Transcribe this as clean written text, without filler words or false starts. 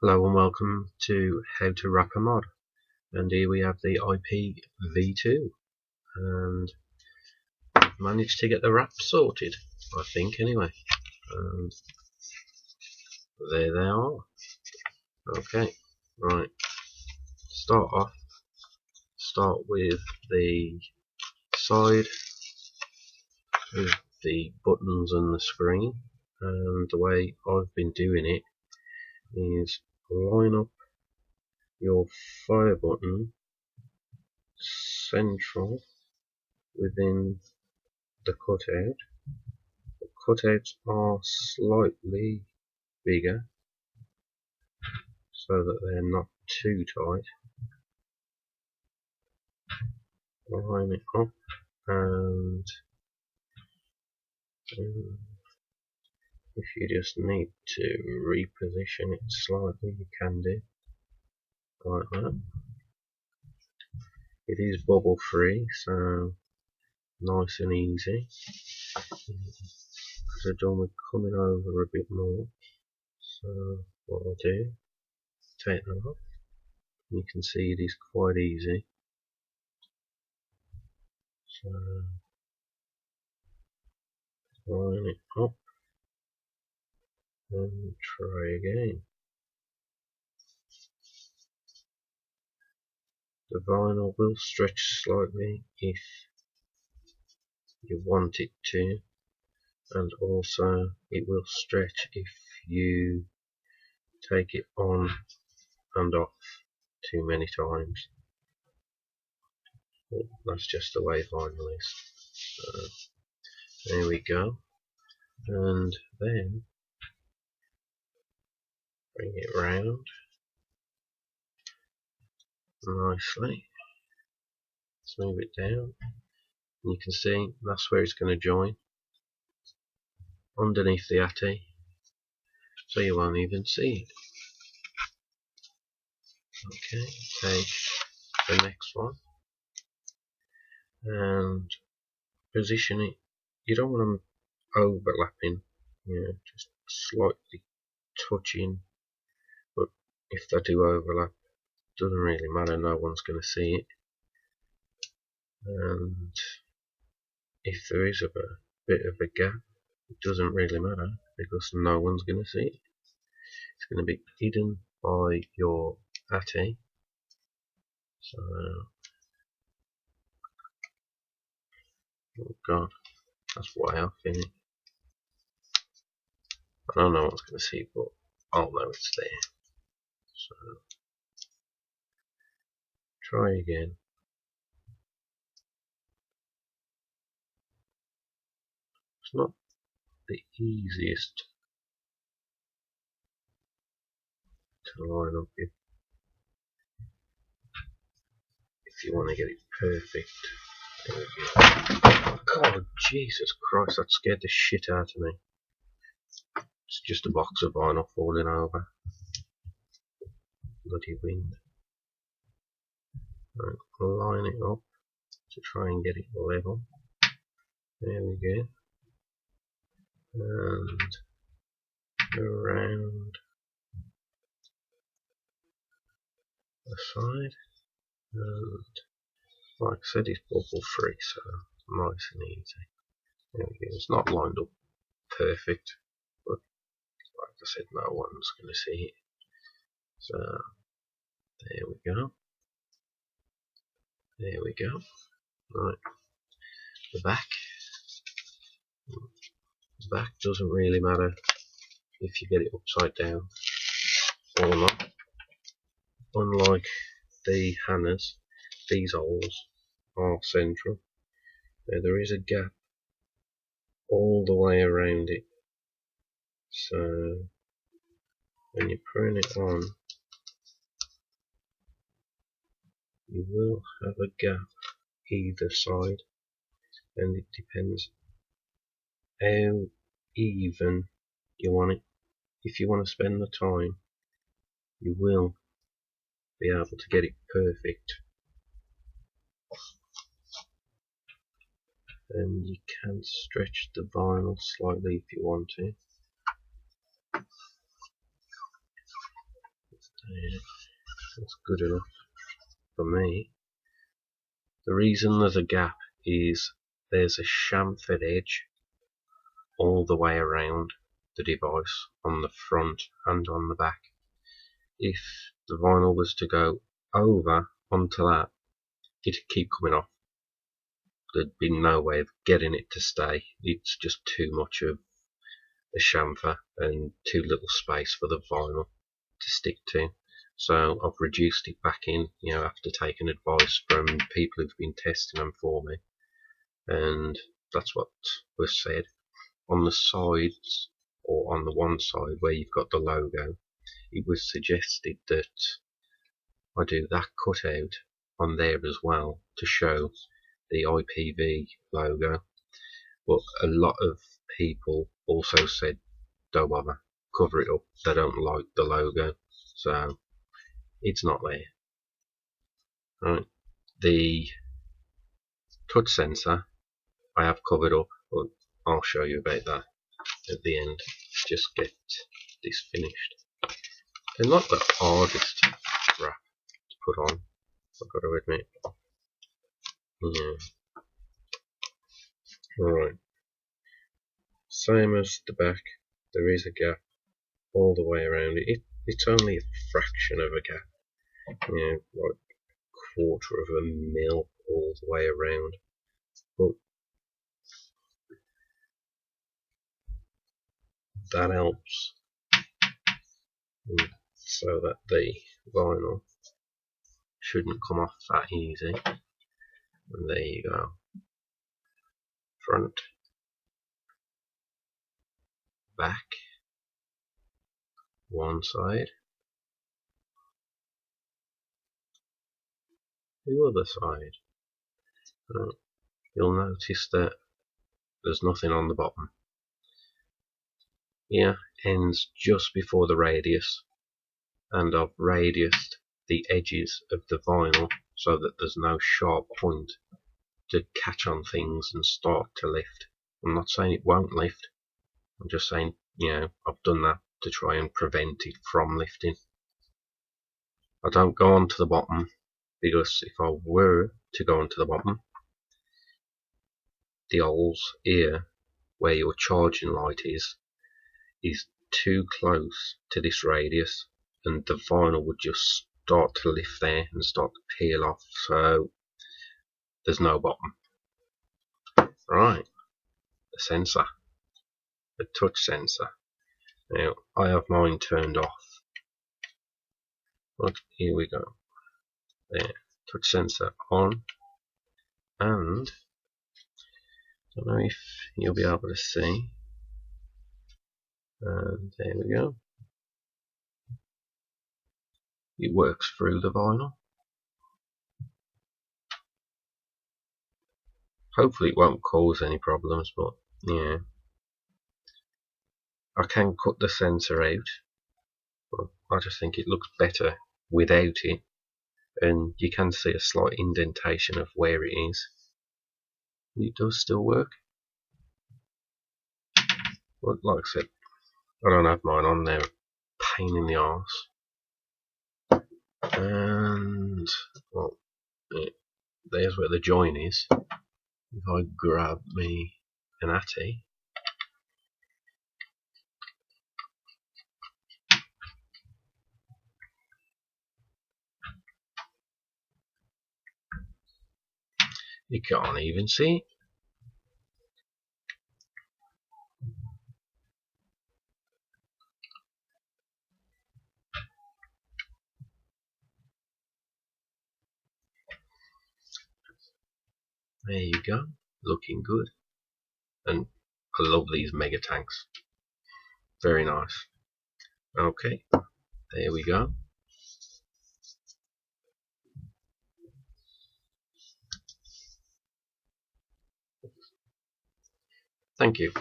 Hello and welcome to How to Wrap a Mod, and here we have the IPv2, and I've managed to get the wrap sorted, I think anyway, and there they are. Okay, right, start with the side with the buttons and the screen, and the way I've been doing it is line up your fire button central within the cutout. The cutouts are slightly bigger so that they're not too tight. Line it up, and if you just need to reposition it slightly, you can do like that. It is bubble free, so nice and easy. As I've done with coming over a bit more, so what I'll do, take that off. You can see it is quite easy. So line it up and try again. The vinyl will stretch slightly if you want it to, and also it will stretch if you take it on and off too many times. Well, that's just the way vinyl is. So there we go, and then bring it round nicely, smooth it down, and you can see that's where it's going to join underneath the ATI, so you won't even see it. Okay, take the next one and position it. You don't want them overlapping, just slightly touching, but if they do overlap, doesn't really matter, no one's going to see it. And if there is a bit of a gap, it doesn't really matter because no one's going to see it. It's going to be hidden by your ATI. So, oh god, that's way off, isn't it? I don't know what's going to see, but I'll know it's there. So, try again. It's not the easiest to line up if you want to get it perfect. There we go. God, Jesus Christ, that scared the shit out of me. It's just a box of vinyl falling over. Bloody wind. Right, line it up to try and get it level. There we go. And around the side. And like I said, it's bubble free, so nice and easy. There we go. It's not lined up perfect, but like I said, no one's going to see it. So there we go. There we go. Right, the back. The back doesn't really matter if you get it upside down or not. Unlike the hangers, these holes are central. Now there is a gap all the way around it, so when you prune it on, you will have a gap either side, and it depends how even you want it. If you want to spend the time, you will be able to get it perfect, and you can stretch the vinyl slightly if you want to. Yeah, that's good enough for me. The reason there's a gap is there's a chamfered edge all the way around the device, on the front and on the back. If the vinyl was to go over onto that, it'd keep coming off. There'd be no way of getting it to stay. It's just too much of a chamfer and too little space for the vinyl to stick to. So I've reduced it back in, after taking advice from people who've been testing them for me, and that's what was said. On the sides, or on the one side where you've got the logo, it was suggested that I do that cutout on there as well to show the IPv logo, but a lot of people also said don't bother, cover it up, they don't like the logo, so it's not there. Right. The touch sensor I have covered up, but I'll show you about that at the end. Just get this finished. They're not the hardest wrap to put on, I've got to admit. Yeah. Right. Same as the back, there is a gap all the way around it. It's only a fraction of a gap, like a quarter of a mil all the way around. But that helps, so that the vinyl shouldn't come off that easy. And there you go. Front, back, one side, the other side. You'll notice that there's nothing on the bottom. Here ends just before the radius, and I've radiused the edges of the vinyl so that there's no sharp point to catch on things and start to lift. I'm not saying it won't lift, I'm just saying, I've done that to try and prevent it from lifting. I don't go on to the bottom, because if I were to go on to the bottom, the holes here where your charging light is too close to this radius, and the vinyl would just start to lift there and start to peel off, so there's no bottom. Right, the sensor, the touch sensor. Now I have mine turned off, but here we go. There, touch sensor on, and I don't know if you'll be able to see, and there we go. It works through the vinyl. Hopefully it won't cause any problems, but yeah. I can cut the sensor out, but I just think it looks better without it, and you can see a slight indentation of where it is. It does still work, but like I said, I don't have mine on there. Pain in the arse. And well, there's where the join is. If I grab me an Atty, you can't even see it. There you go, looking good. And I love these mega tanks. Very nice. Okay, there we go. Thank you.